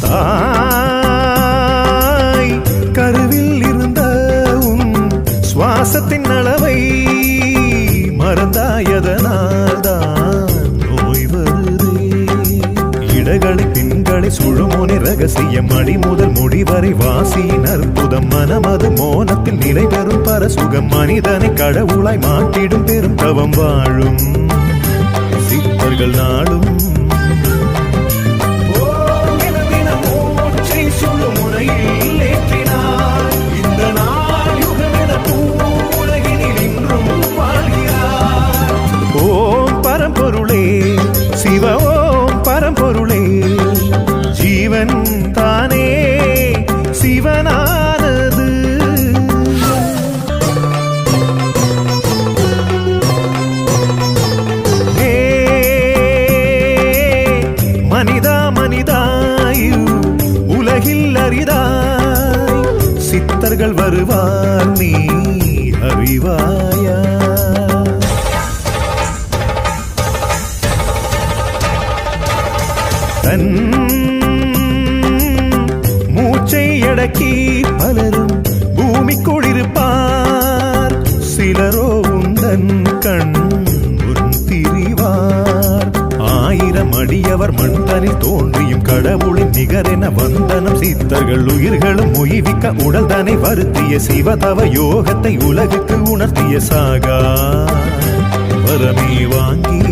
தாய் கருவில் இருந்த உன் சுவாசத்தின் அளவை மறந்தாயதனால்தான் நோய் வருதே. இடகளை பெண்களை சுழுமோனி ரகசியம் அடி முதல் முடிவரை வாசியின் அற்புதம் மனமது மோனத்தில் நிறைவேறும் பரசுகம் மனிதனை கடவுளாய் மாட்டிடும் பெரும் தவம் வாழும் சித்தர்கள் நாளும் சிவ ஓம் பரம்பொருளே ஜீவன் தானே சிவனானது. ஹே மனிதா மனிதாயு உலகில் அரிதாய் சித்தர்கள் வருவார் நீ அறிவாயா. தன் மூச்சை அடக்கி பலரும் பூமிக்குள் இருப்பார் சிலரோ உந்தன் கண் திரிவார். 1000 அடியவர் மண் தனி தோன்றியும் கடவுளின் நிகரென வந்தனம் சித்தர்கள் உயிர்களும் உயிவிக்க உடல் தனை வருத்திய சிவதவ யோகத்தை உலகுக்கு உணர்த்திய சாகா வரமே வாங்கி